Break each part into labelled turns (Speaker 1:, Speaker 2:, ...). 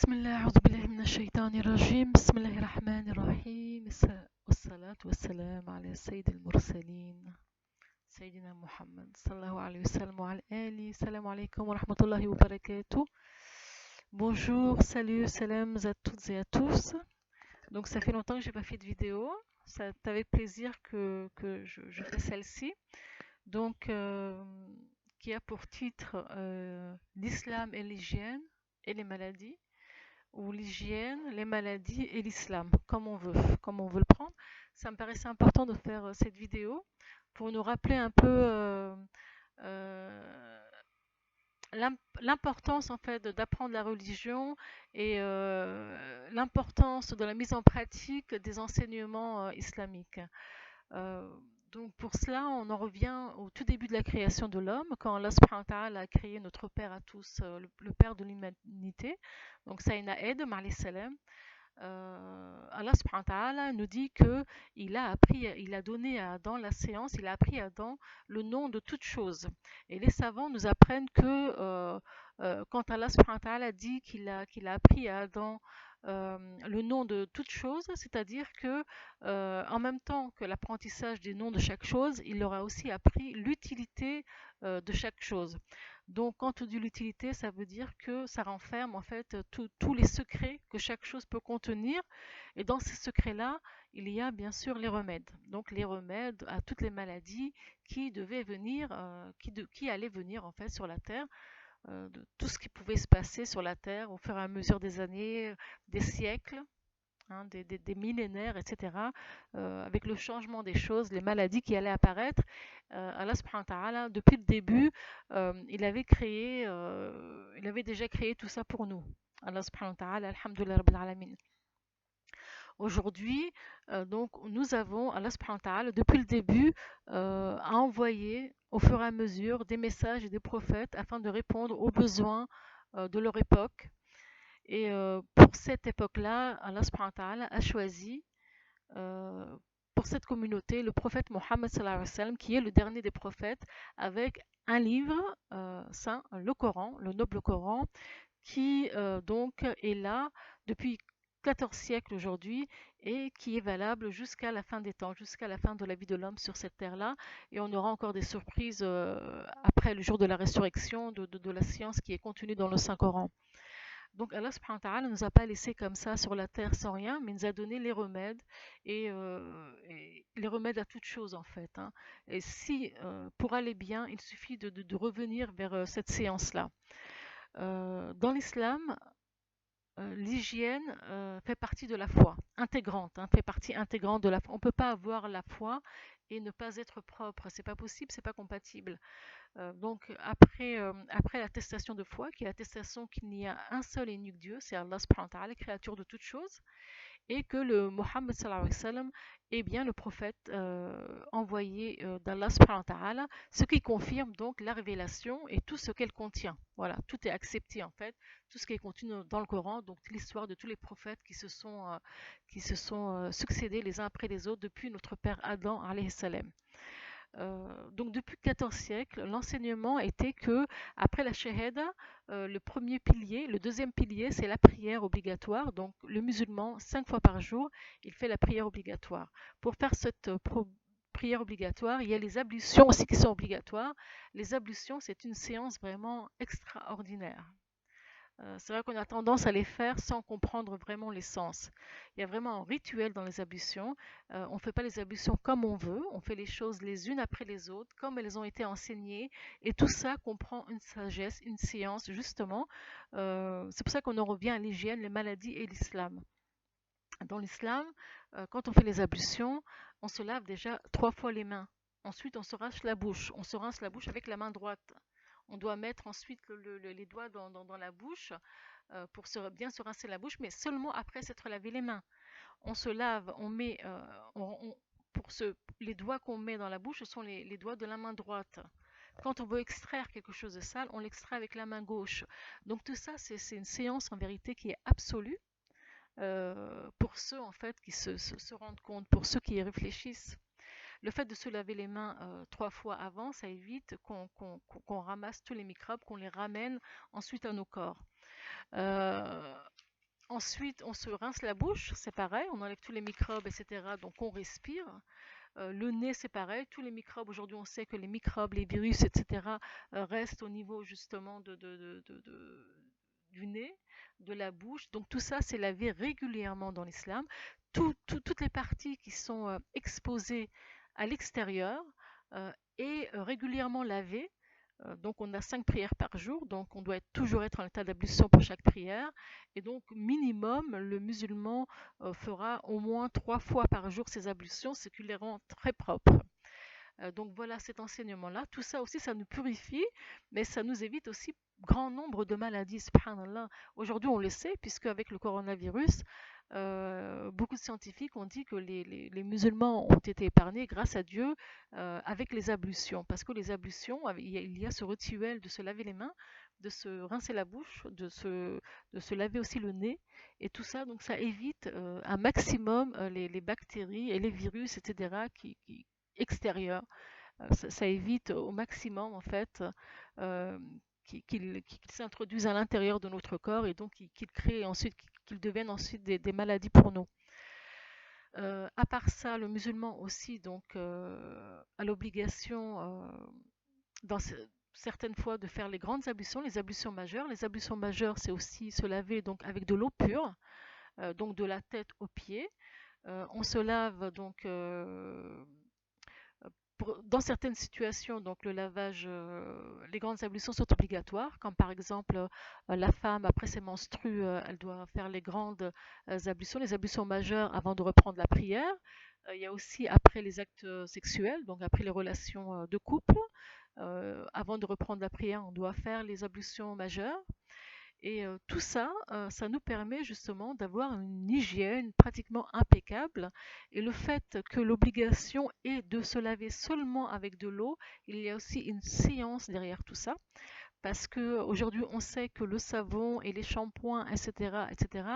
Speaker 1: بسم الله أعوذ بالله من الشيطان الرجيم بسم الله الرحمن الرحيم والصلاة والسلام على سيد المرسلين سيدنا محمد صلى الله عليه وسلم وعلى آله. السلام عليكم ورحمة الله وبركاته. Bonjour, salut, salam à toutes et à tous. Donc ça fait longtemps que j'ai pas fait de vidéo. C'est avec plaisir que je fais celle-ci. Donc qui a pour titre l'islam et l'hygiène et les maladies, ou l'hygiène, les maladies et l'islam, comme on veut le prendre. Ça me paraissait important de faire cette vidéo pour nous rappeler un peu euh, l'importance en fait d'apprendre la religion et l'importance de la mise en pratique des enseignements islamiques. Euh, donc pour cela, on en revient au tout début de la création de l'homme, quand Allah subhanahu wa ta'ala a créé notre Père à tous, le Père de l'humanité, donc Sayyidina Adam alayhi salam. Allah subhanahu wa ta'ala nous dit que il a donné à Adam la séance, il a appris à Adam le nom de toute chose. Et les savants nous apprennent que quand Allah subhanahu wa ta'ala dit qu'il a appris à Adam le nom de toute chose, c'est-à-dire que en même temps que l'apprentissage des noms de chaque chose, il leur a aussi appris l'utilité de chaque chose. Donc, quand on dit l'utilité, ça veut dire que ça renferme en fait tous les secrets que chaque chose peut contenir. Et dans ces secrets-là, il y a bien sûr les remèdes. Donc, les remèdes à toutes les maladies qui devaient venir, qui allaient venir en fait sur la terre, de tout ce qui pouvait se passer sur la terre au fur et à mesure des années, des siècles. Des millénaires, etc., avec le changement des choses, les maladies qui allaient apparaître. Allah subhanahu wa ta'ala, depuis le début, il avait déjà créé tout ça pour nous. Allah subhanahu wa ta'ala, alhamdulillah rabbil alamin. Aujourd'hui, donc, nous avons, Allah subhanahu wa ta'ala, depuis le début, a envoyé au fur et à mesure des messages et des prophètes afin de répondre aux besoins de leur époque. Et pour cette époque-là, Allah subhanahu wa ta'ala a choisi pour cette communauté le prophète Mohammed sallallahu alayhi wa sallam, qui est le dernier des prophètes, avec un livre saint, le Coran, le noble Coran, qui donc est là depuis 14 siècles aujourd'hui et qui est valable jusqu'à la fin des temps, jusqu'à la fin de la vie de l'homme sur cette terre-là. Et on aura encore des surprises après le jour de la résurrection de la science qui est contenue dans le Saint-Coran. Donc Allah subhanahu wa ta'ala ne nous a pas laissé comme ça sur la terre sans rien, mais il nous a donné les remèdes et les remèdes à toute chose en fait. Et si pour aller bien, il suffit de revenir vers cette séance-là. Dans l'islam, l'hygiène fait partie de la foi, intégrante, fait partie intégrante de la foi. On ne peut pas avoir la foi et ne pas être propre. C'est pas possible, c'est pas compatible. Donc après l'attestation de foi, qui est l'attestation qu'il n'y a un seul et unique Dieu, c'est Allah subhanahu wa ta'ala, créature de toutes choses, et que le Mohammed sallallahu alayhi wa sallam est bien le prophète envoyé d'Allah subhanahu wa ta'ala, ce qui confirme donc la révélation et tout ce qu'elle contient. Voilà, tout est accepté en fait, tout ce qui est contenu dans le Coran, donc l'histoire de tous les prophètes qui se sont succédés les uns après les autres depuis notre père Adam alayhi salam. Donc depuis 14 siècles, l'enseignement était que après la shahada, le premier pilier, le deuxième pilier, c'est la prière obligatoire. Donc le musulman, 5 fois par jour, il fait la prière obligatoire. Pour faire cette prière obligatoire, il y a les ablutions aussi qui sont obligatoires. Les ablutions, c'est une séance vraiment extraordinaire. C'est vrai qu'on a tendance à les faire sans comprendre vraiment l'essence. Il y a vraiment un rituel dans les ablutions. On ne fait pas les ablutions comme on veut, on fait les choses les unes après les autres, comme elles ont été enseignées. Et tout ça comprend une sagesse, une science, justement. C'est pour ça qu'on en revient à l'hygiène, les maladies et l'islam. Dans l'islam, quand on fait les ablutions, on se lave déjà 3 fois les mains. Ensuite, on se rince la bouche. On se rince la bouche avec la main droite. On doit mettre ensuite les doigts dans la bouche pour bien se rincer la bouche, mais seulement après s'être lavé les mains. On se lave, on met, les doigts qu'on met dans la bouche, ce sont les doigts de la main droite. Quand on veut extraire quelque chose de sale, on l'extrait avec la main gauche. Donc tout ça, c'est une séance en vérité qui est absolue pour ceux en fait qui se rendent compte, pour ceux qui y réfléchissent. Le fait de se laver les mains 3 fois avant, ça évite qu'on ramasse tous les microbes, qu'on les ramène ensuite à nos corps. Euh, Ensuite, on se rince la bouche, c'est pareil, on enlève tous les microbes, etc. Donc on respire. Le nez, c'est pareil, tous les microbes, aujourd'hui on sait que les microbes, les virus, etc., restent au niveau justement du nez, de la bouche. Donc tout ça, c'est lavé régulièrement dans l'islam. Toutes les parties qui sont exposées à l'extérieur et régulièrement lavées. Donc on a 5 prières par jour, donc on doit toujours être en état d'ablution pour chaque prière. Et donc minimum, le musulman fera au moins 3 fois par jour ses ablutions, ce qui les rend très propres. Donc voilà cet enseignement-là. Tout ça aussi, ça nous purifie, mais ça nous évite aussi grand nombre de maladies, subhanallah. Aujourd'hui, on le sait, puisque avec le coronavirus, beaucoup de scientifiques ont dit que les musulmans ont été épargnés grâce à Dieu avec les ablutions. Parce que les ablutions, il y a ce rituel de se laver les mains, de se rincer la bouche, de se laver aussi le nez, et tout ça, donc ça évite un maximum les bactéries et les virus, etc., extérieurs. Ça évite au maximum en fait euh, qu'ils s'introduisent à l'intérieur de notre corps et donc qu'ils créent ensuite, qu'ils deviennent ensuite des maladies pour nous. À part ça, le musulman aussi donc a l'obligation dans certaines fois de faire les grandes ablutions, les ablutions majeures. Les ablutions majeures, c'est aussi se laver donc avec de l'eau pure, donc de la tête aux pieds. On se lave donc dans certaines situations, donc le lavage, les grandes ablutions sont obligatoires, comme par exemple la femme après ses menstrues, elle doit faire les grandes ablutions, les ablutions majeures avant de reprendre la prière. Il y a aussi après les actes sexuels, donc après les relations de couple, avant de reprendre la prière, on doit faire les ablutions majeures. Et tout ça, ça nous permet justement d'avoir une hygiène pratiquement impeccable. Et le fait que l'obligation est de se laver seulement avec de l'eau, il y a aussi une science derrière tout ça. Parce qu'aujourd'hui, on sait que le savon et les shampoings, etc., etc.,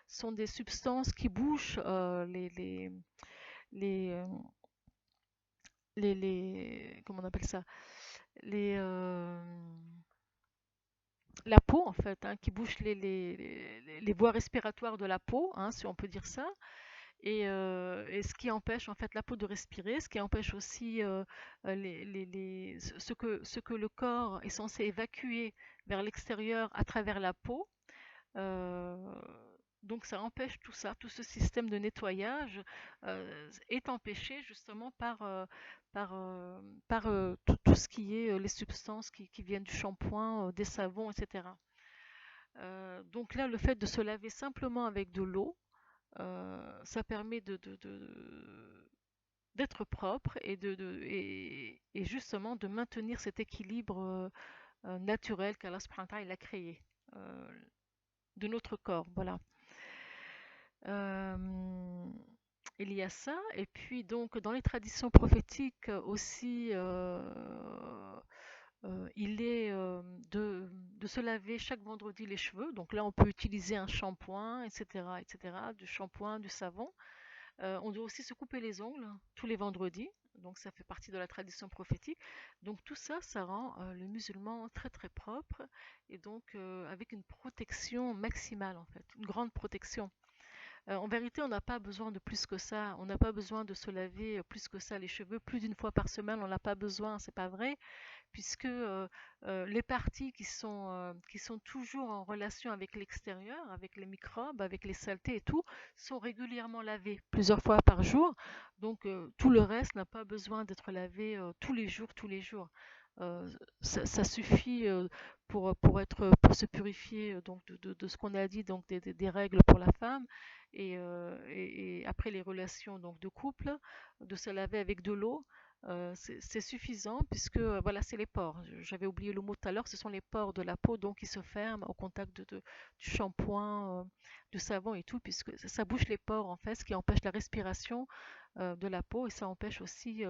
Speaker 1: sont des substances qui bouchent les, euh, comment on appelle ça, les, la peau en fait, hein, qui bouche les voies respiratoires de la peau, hein, si on peut dire ça, et ce qui empêche en fait la peau de respirer, ce qui empêche aussi ce que le corps est censé évacuer vers l'extérieur à travers la peau. Euh, donc ça empêche tout ça, tout ce système de nettoyage est empêché justement par, euh, par tout ce qui est les substances qui viennent du shampoing, des savons, etc. Donc là, le fait de se laver simplement avec de l'eau, ça permet d'être propre et justement de maintenir cet équilibre naturel qu'Allah subhanahu wa ta'ala il a créé euh, de notre corps. Voilà. Euh, il y a ça, et puis donc dans les traditions prophétiques aussi, il est de se laver chaque vendredi les cheveux. Donc là, on peut utiliser un shampoing, etc., etc., du shampoing, du savon. On doit aussi se couper les ongles tous les vendredis. Donc ça fait partie de la tradition prophétique. Donc tout ça, ça rend le musulman très très propre et donc avec une protection maximale en fait, une grande protection. En vérité, on n'a pas besoin de plus que ça. On n'a pas besoin de se laver plus que ça les cheveux plus d'une fois par semaine. On n'a pas besoin, c'est pas vrai, puisque les parties qui sont toujours en relation avec l'extérieur, avec les microbes, avec les saletés et tout, sont régulièrement lavées plusieurs fois par jour. Donc tout le reste n'a pas besoin d'être lavé tous les jours, tous les jours. Ça suffit pour se purifier donc de ce qu'on a dit, donc des règles pour la femme et après les relations donc de couple, de se laver avec de l'eau. C'est suffisant puisque voilà, c'est les pores. J'avais oublié le mot tout à l'heure, ce sont les pores de la peau donc qui se ferment au contact du shampoing, du savon et tout, puisque ça bouche les pores en fait, ce qui empêche la respiration de la peau et ça empêche aussi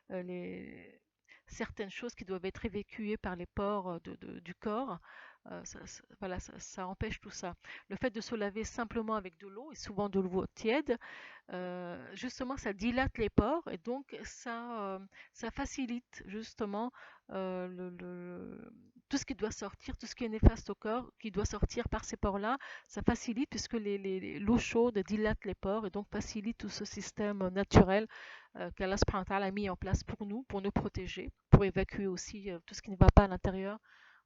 Speaker 1: les certaines choses qui doivent être évacuées par les pores du corps. voilà, ça empêche tout ça. Le fait de se laver simplement avec de l'eau, et souvent de l'eau tiède, justement, ça dilate les pores et donc ça facilite justement tout ce qui doit sortir, tout ce qui est néfaste au corps, qui doit sortir par ces pores-là, ça facilite puisque l'eau chaude dilate les pores et donc facilite tout ce système naturel qu'Allah subhanahu wa ta'ala a mis en place pour nous protéger, pour évacuer aussi tout ce qui ne va pas à l'intérieur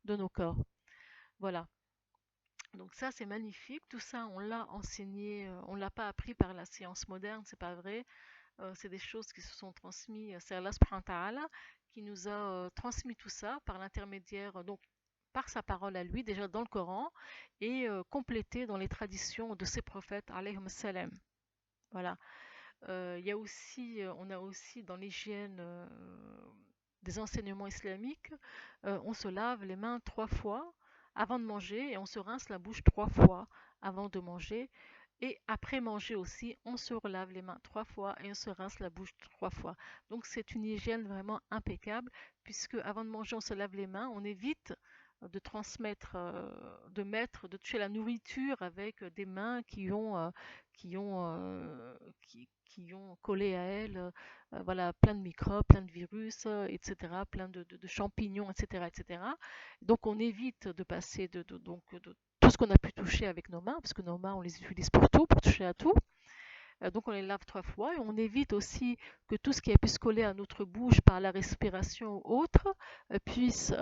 Speaker 1: de nos corps. Voilà. Donc ça, c'est magnifique. Tout ça, on l'a enseigné, on l'a pas appris par la science moderne, c'est pas vrai. C'est des choses qui se sont transmises. C'est Allah subhanahu wa ta'ala qui nous a transmis tout ça par l'intermédiaire, donc par sa parole à lui, déjà dans le Coran, et complété dans les traditions de ses prophètes, alayhi salam. Voilà. Il y a aussi, on a aussi dans l'hygiène des enseignements islamiques, on se lave les mains 3 fois avant de manger et on se rince la bouche 3 fois avant de manger. Et après manger aussi, on se relave les mains 3 fois et on se rince la bouche 3 fois. Donc c'est une hygiène vraiment impeccable puisque avant de manger, on se lave les mains, on évite de transmettre, de toucher la nourriture avec des mains qui ont, qui ont collé à elles, voilà, plein de microbes, plein de virus, etc., plein de champignons, etc., etc. Donc on évite de passer de tout ce qu'on a pu toucher avec nos mains, parce que nos mains, on les utilise pour tout, pour toucher à tout. Donc on les lave 3 fois et on évite aussi que tout ce qui a pu se coller à notre bouche par la respiration ou autre puisse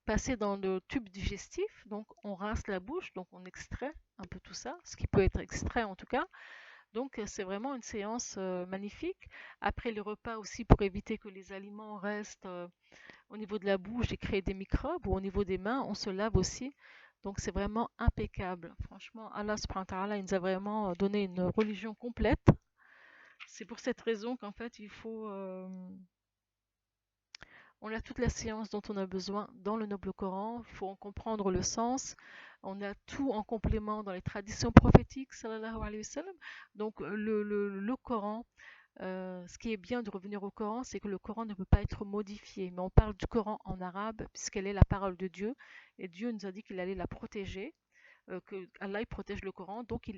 Speaker 1: passer dans le tube digestif. Donc on rince la bouche, donc on extrait un peu tout ça, ce qui peut être extrait en tout cas. Donc c'est vraiment une séance magnifique. Après le repas aussi, pour éviter que les aliments restent au niveau de la bouche et créer des microbes, ou au niveau des mains, on se lave aussi. Donc c'est vraiment impeccable. Franchement, Allah subhanahu wa ta'ala, il nous a vraiment donné une religion complète. C'est pour cette raison qu'en fait, on a toute la science dont on a besoin dans le noble Coran. Il faut en comprendre le sens. On a tout en complément dans les traditions prophétiques, sallallahu alayhi wa sallam. Donc le Coran, ce qui est bien de revenir au Coran, c'est que le Coran ne peut pas être modifié. Mais on parle du Coran en arabe, puisqu'elle est la parole de Dieu. Et Dieu nous a dit qu'il allait la protéger, que Allah il protège le Coran. Donc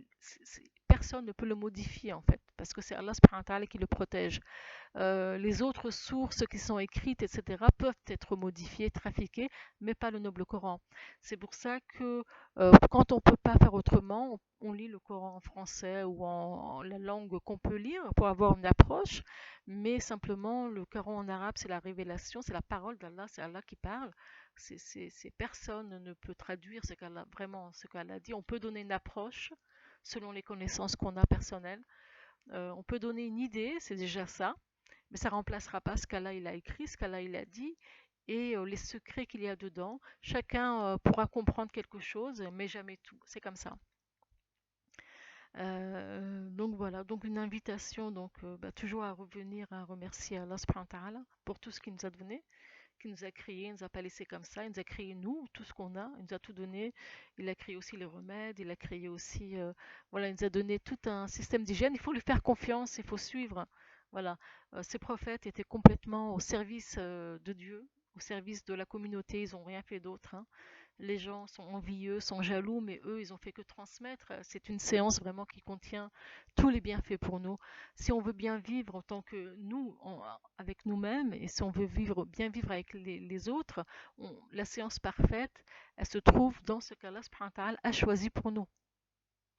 Speaker 1: personne ne peut le modifier en fait, parce que c'est Allah subhanahu wa ta'ala qui le protège. Les autres sources qui sont écrites, etc., peuvent être modifiées, trafiquées, mais pas le noble Coran. C'est pour ça que quand on ne peut pas faire autrement, on lit le Coran en français ou en la langue qu'on peut lire pour avoir une approche, mais simplement le Coran en arabe, c'est la révélation, c'est la parole d'Allah, c'est Allah qui parle. Personne ne peut traduire vraiment ce qu'Allah dit. On peut donner une approche selon les connaissances qu'on a personnelles. On peut donner une idée, c'est déjà ça, mais ça ne remplacera pas ce qu'Allah il a écrit, ce qu'Allah il a dit et les secrets qu'il y a dedans. Chacun pourra comprendre quelque chose, mais jamais tout. C'est comme ça. Donc voilà, donc une invitation donc toujours à revenir à remercier Allah subhanahu wa ta'ala pour tout ce qu'il nous a donné, qu'il nous a créé, il nous a pas laissé comme ça, il nous a créé nous, tout ce qu'on a, il nous a tout donné, il a créé aussi les remèdes, il a créé aussi, voilà, il nous a donné tout un système d'hygiène, il faut lui faire confiance, il faut suivre, voilà. Ces prophètes étaient complètement au service de Dieu, au service de la communauté, ils n'ont rien fait d'autre, hein. Les gens sont envieux, sont jaloux, mais eux, ils ont fait que transmettre. C'est une séance vraiment qui contient tous les bienfaits pour nous. Si on veut bien vivre en tant que nous, avec nous-mêmes, et si on veut bien vivre avec les autres, la séance parfaite, elle se trouve dans ce qu'Allah subhanahu wa ta'ala a choisi pour nous.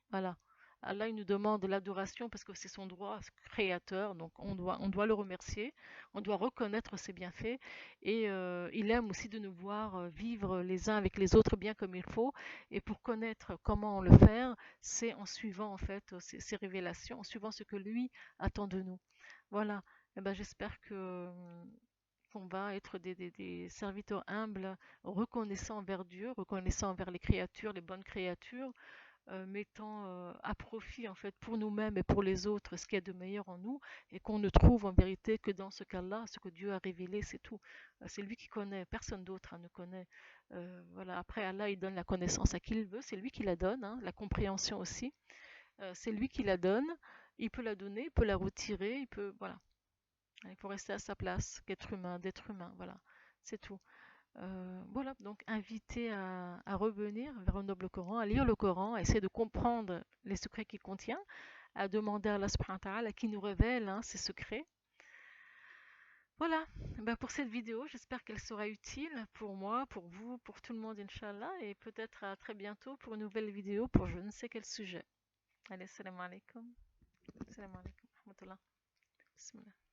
Speaker 1: Voilà. Allah il nous demande l'adoration parce que c'est son droit créateur, donc on doit le remercier, on doit reconnaître ses bienfaits et il aime aussi de nous voir vivre les uns avec les autres bien comme il faut. Et pour connaître comment le faire, c'est en suivant en fait ses révélations, en suivant ce que lui attend de nous. Voilà. Eh ben, j'espère que qu'on va être des serviteurs humbles, reconnaissants envers Dieu, reconnaissants envers les créatures, les bonnes créatures, mettant à profit en fait pour nous-mêmes et pour les autres ce qu'il y a de meilleur en nous et qu'on ne trouve en vérité que dans ce cas-là, ce que Dieu a révélé, c'est tout. C'est lui qui connaît, personne d'autre ne connaît. Voilà. Après, Allah, il donne la connaissance à qui il veut, c'est lui qui la donne, hein, la compréhension aussi. C'est lui qui la donne, il peut la donner, il peut la retirer, voilà. Il faut rester à sa place, qu'être humain, d'être humain, voilà. C'est tout. Voilà, donc inviter à revenir vers le noble Coran, à lire le Coran, à essayer de comprendre les secrets qu'il contient, à demander à Allah subhanahu wa ta'ala qui nous révèle hein, ces secrets. Voilà, ben pour cette vidéo, j'espère qu'elle sera utile pour moi, pour vous, pour tout le monde, Inch'Allah, et peut-être à très bientôt pour une nouvelle vidéo pour je ne sais quel sujet. Allez, salam alaikum. Salam alaikum. Rahmatullah. Bismillah.